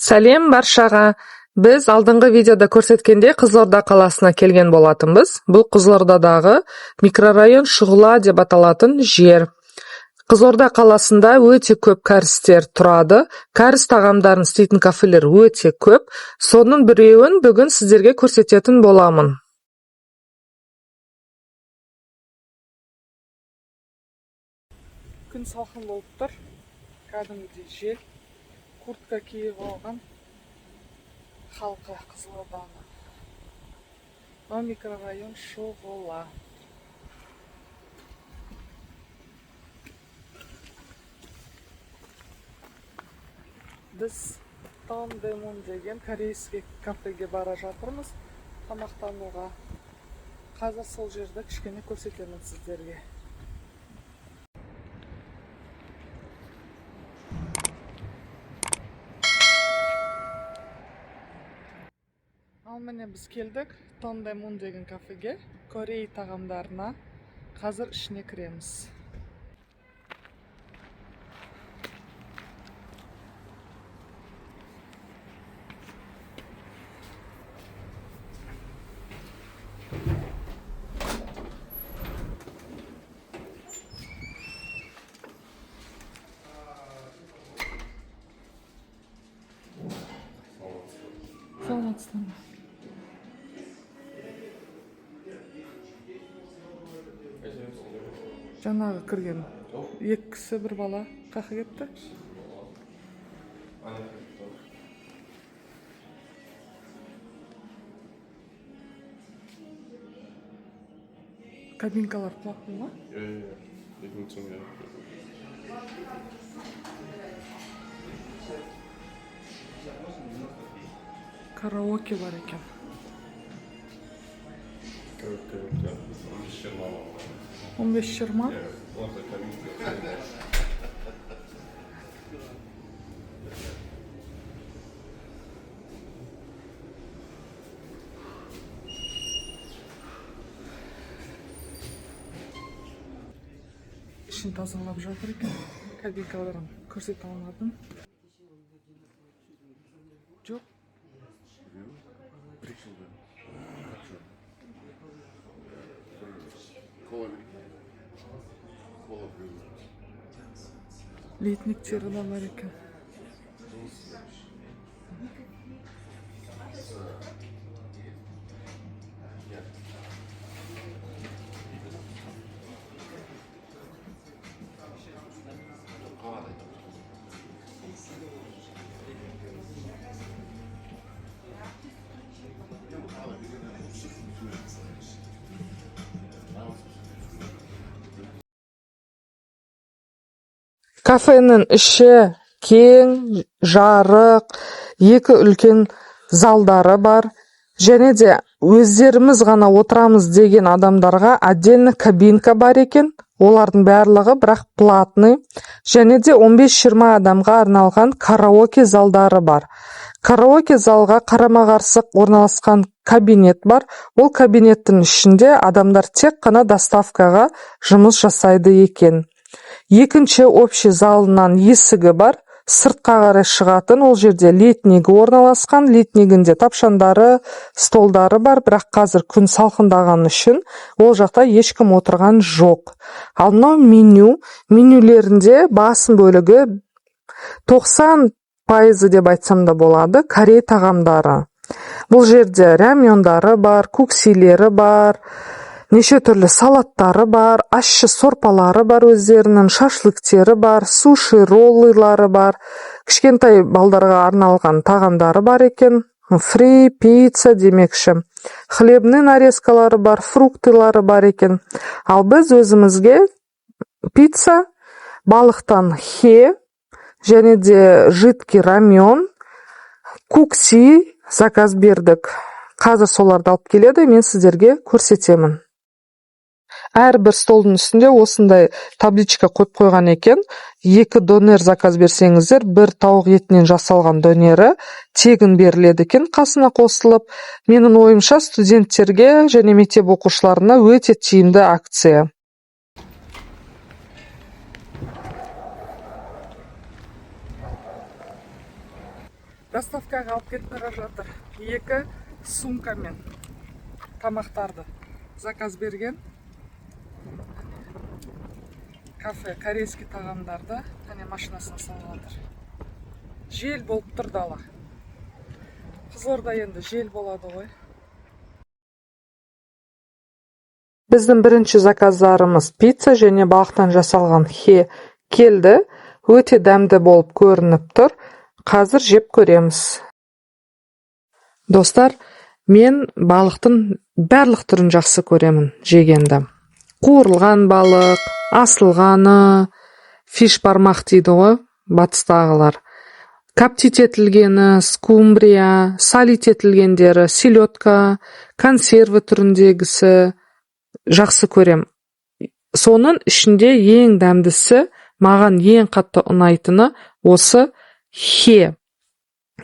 Сәлем баршаға. Біз алдыңғы видеода көрсеткенде Қызылорда қаласына келген болатынбыз. Бұл Қызылордадағы микрорайон Шұғыла деп аталатын жер. Қызылорда қаласында өте көп кәрістер тұрады. Кәріс тағамдарын істейтін кафелер өте көп. Соның біреуін бүгін сіздерге көрсететін боламын. Күн салқын болып тұр. Кәдімгідей жел. Куртка киіп алған халқы Қызылорданың. Микрорайон Шұғыла. Біз Тандемун деген корейский кафеге бара жатырмыз тамақтануға. Қазір сол жерді кішкене көрсетемін сіздерге. Ал міне біз келдік Тандемун деген кафеге, Корей тағамдарына. Қазір ішіне кіреміз. Саламатсыздар. Жаңағы кірген екі кісі бір бала қақы кетті. Кабинкалар платный ма? 2000 теңге. Караоке бар екен. Караоке. 15-20? Ішін тазалап жатыр екен. Кабинкаларын көрсете алмадым. Жоқ. Летниктері де бар екен. Кафенің іші кең, жарық, екі үлкен залдары бар. Және де өздеріміз ғана отырамыз деген адамдарға отдельно кабинка бар екен. Олардың барлығы бірақ платный. Және де 15-20 адамға арналған караоке залдары бар. Караоке залға қарама-қарсы орналасқан кабинет бар. Ол кабинеттің ішінде адамдар тек қана доставкаға жұмыс жасайды екен. Екінші общий залынан есігі бар, сыртқа қарай шығатын. Ол жерде летнигі орналасқан. Летнигінде тапшандары, столдары бар, бірақ қазір күн салқындаған үшін ол жақта ешкім отырған жоқ. Ал мынау менюлерінде басым бөлігі 90% деп айтсам да болады, Корей тағамдары. Бұл жерде рәмиондары бар, куксилері бар, неше түрлі салаттары бар, ащы сорпалары бар, өздерінің шашлыктері бар, суши роллылары бар, кішкентай балдарға арналған тағамдары бар екен, фри, пицца демекші. Хлебный нарезкалары бар, фруктылары бар екен. Ал біз өзімізге пицца, балықтан хе, және де жидкий рамион, кукси заказ бердік. Қазір соларды алып келеді, мен сіздерге көрсетемін. Әрбір столдың үстінде осындай табличка қойып қойған екен. 2 донер заказ берсеңіздер, 1 тауық етінен жасалған донері тегін беріледі екен қасына қосылып. Менің ойымша студенттерге және мектеп оқушыларына өте тиімді акция. Доставкаға алып кетіп бара жатыр. 2 сумкамен тамақтарды заказ берген. Кафе, корейский тағамдарды әне машинасына салып жатыр. Жел болып тұр дала. Қызылорда енді жел болады ғой. Біздің бірінші заказдарымыз пицца және балықтан жасалған хе келді. Өте дәмді болып көрініп тұр. Қазір жеп көреміз. Достар, мен балықтың барлық түрін жақсы көремін жегенді. Қуырылған балық, асылғаны, фиш бармақ дейді ғой, батыстағылар. Коптить етілгені, скумбрия, солить етілгендері, селедка, консерві түріндегісі жақсы көрем. Соның ішінде ең дәмдісі, маған ең қатты ұнайтыны осы хе.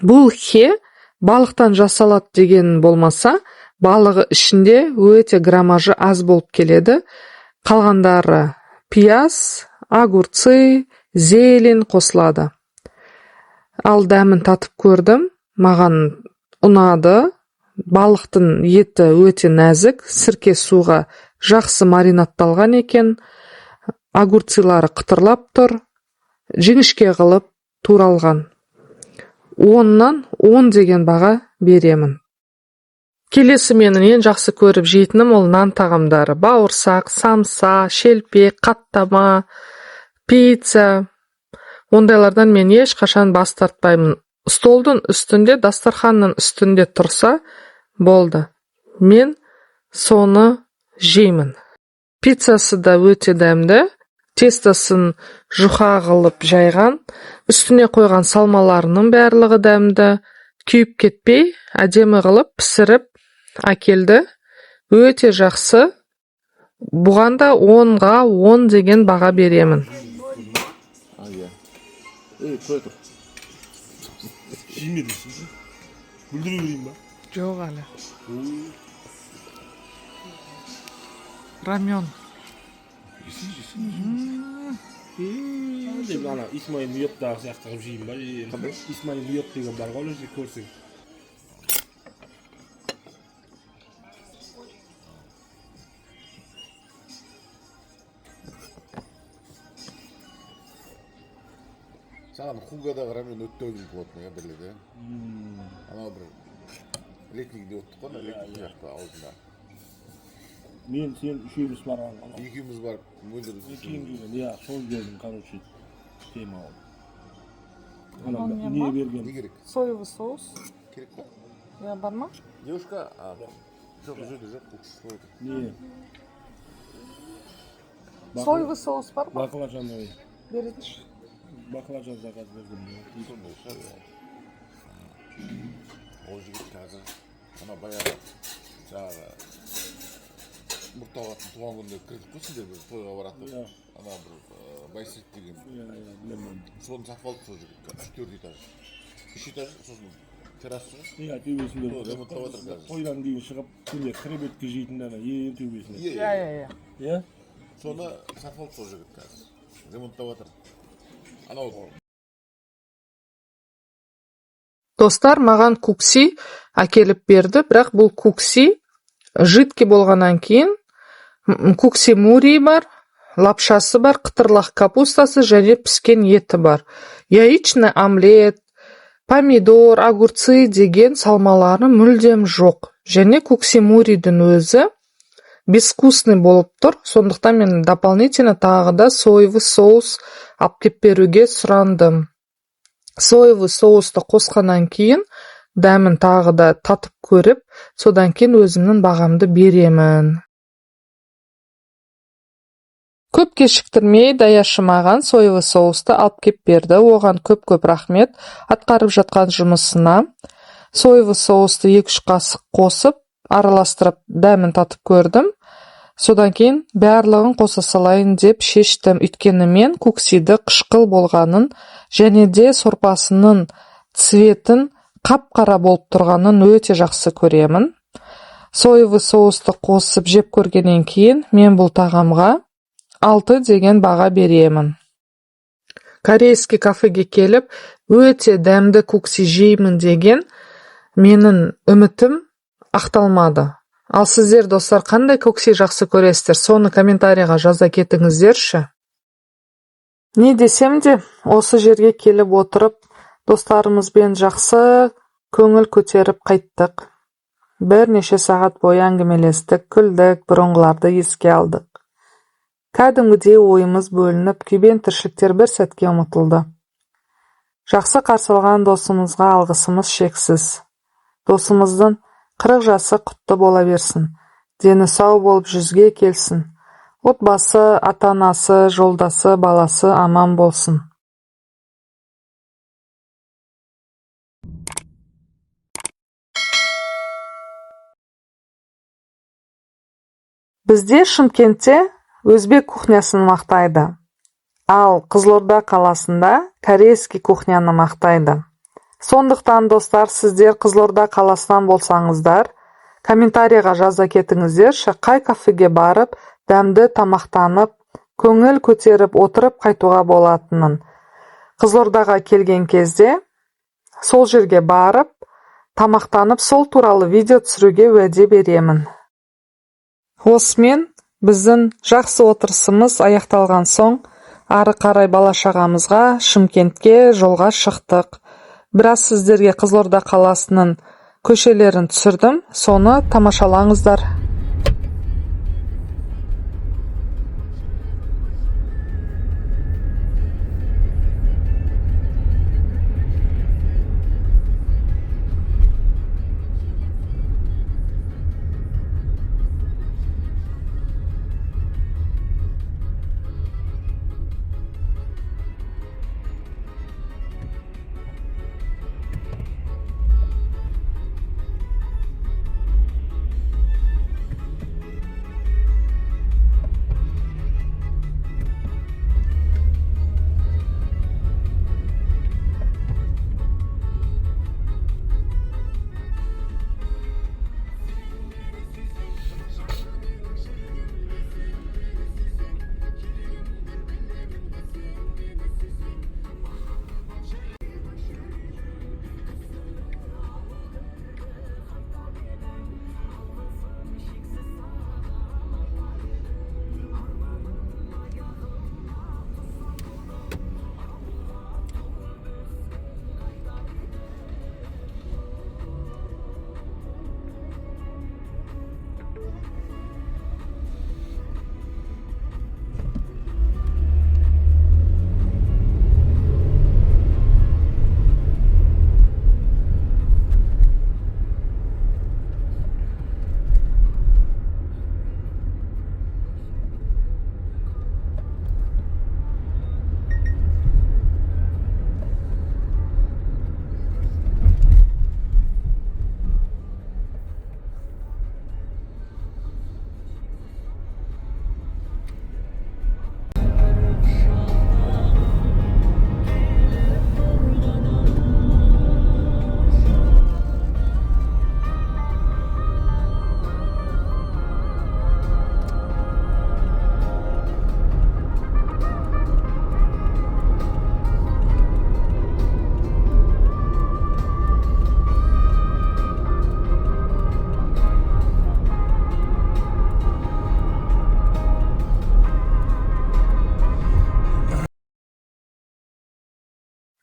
Бұл хе балықтан жасалады деген болмаса, балығы ішінде өте граммажы аз болып келеді. Қалғандары пияз, огурцы, зелень қосылады. Ал дәмін татып көрдім, маған ұнады. Балықтың еті өте нәзік, сірке суға жақсы маринатталған екен. Огурцылары қытырлап тұр, жіңішке қылып туралған. 10-нан 10 деген баға беремін. Келесі менің ең жақсы көріп жейтінім ол нан тағамдары. Бауырсақ, самса, шелпек, қаттама, пицца. Ондайлардан мен ешқашан бас тартпаймын. Столдың үстінде, дастарханның үстінде тұрса болды. Мен соны жеймін. Пиццасы да өте дәмді. Тестосын жұқа қылып жайған. Үстіне қойған салмаларының барлығы дәмді. Күйіп кетпей, әдемі қылып пісіріп әкелді. Өте жақсы. Бұған да 10-ға 10 деген баға беремін. Жоқ әлі. Рамен. Ана Исмаил Мүйоттағы сияқты қылып жеймін ба? Исмаил Мүйот деген бар ғой, өзі көрсең. Саған Хугадағы рамен өтті ойын плотный әділеді. Ана бір летникде өттік қой, летник жақты аузында. Мен сен үшеуміз барған. Екеуміз барып мөлдірді. Екеуміз, я сол көрдім, короче, тема ол. Ана не берген? Не керек? Соевый соус. Керек па? Я бар ма? Девушка, жоқ, жүрді жоқ, бұл Не? Соевый соус бар ма? Баклажановый. Беріңізші. Баклажан заказ бердім. сондай шығар. Ол жігіт қазір, ана баяғы, жаңағы, Мұрталғаттың туған күнде кірдік қой сіздер бір тойға баратып. Ана бір Байсет деген. Соны сатып алды сол жігіт. 3-4 этаж. 3 этаж, сосын террасы. Төбесінде ремонттап отыр қазір. Тойдан кейін шығып, кіребетке жейтін ана ең төбесіне. Иә. Соны сатып алды сол жігіт қазір. Ремонттап отыр. Анау. Достар, маған кукси әкеліп берді, бірақ бұл кукси жидкий болғаннан кейін кукси мури бар, лапшасы бар, қытырлақ капустасы және піскен еті бар. Яичный омлет, помидор, огурцы деген салмалары мүлдем жоқ. Және кукси муридің өзі безвкусный болып тұр. Сондықтан мен дополнительно тағы да соевый соус алып кеп беруге сұрандым. Соевый соусты қосқаннан кейін дәмін тағы да татып көріп, содан кейін өзімнің бағамды беремін. Көп кешіктірмей даяшы маған соевый соусты алып кеп берді. Оған көп рахмет атқарып жатқан жұмысына. Соевый соусты 2-3 қасық қосып, араластырып дәмін татып көрдім. Содан кейін барлығын қоса салайын деп шештім. Өйткені мен куксиді қышқыл болғанын және де сорпасының цветін қап-қара болып тұрғанын өте жақсы көремін. Соевый соусты қосып жеп көргеннен кейін мен бұл тағамға 6 деген баға беремін. Корейский кафеге келіп, өте дәмді кукси жеймін деген менің үмітім ақталмады. Ал сіздер достар қандай кукси жақсы көресіздер, соны комментарийға жаза кетіңіздерші. Не десем де, осы жерге келіп отырып, достарымызбен жақсы көңіл көтеріп қайттық. Бірнеше сағат бойы әңгімелестік, күлдік, бұрынғыларды еске алдық. Кәдімгідей ойымыз бөлініп, күйбең тіршіліктер бір сәтке ұмытылды. Жақсы қарсы алған досымызға алғысымыз шексіз. Досымыздың 40 жасы құтты бола берсін. Дені сау болып жүзге келсін. Отбасы, ата-анасы, жолдасы, баласы аман болсын. Бізде Шымкентте өзбек кухнясын мақтайды. Ал Қызылорда қаласында корейский кухняны мақтайды. Сондықтан достар, сіздер Қызылорда қаласынан болсаңыздар, комментарийға жаза кетіңіздерші, қай кафеге барып, дәмді тамақтанып, көңіл көтеріп отырып қайтуға болатынын. Қызылордаға келген кезде сол жерге барып, тамақтанып, сол туралы видео түсіруге уәде беремін. Осымен біздің жақсы отырысымыз аяқталған соң, ары қарай бала-шағамызға Шымкентке жолға шықтық. Біраз сіздерге Қызылорда қаласының көшелерін түсірдім, соны тамашалаңыздар.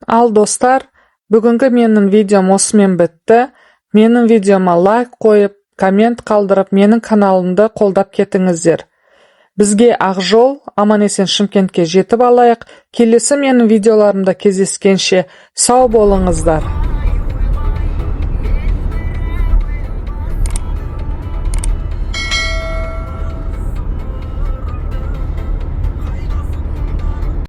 Ал достар, бүгінгі менің видеом осымен бітті. Менің видеома лайк қойып, коммент қалдырып, менің каналымды қолдап кетіңіздер. Бізге Ақжол аман-есен Шымкентке жетіп алайық. Келесі менің видеоларымда кездескенше сау болыңыздар.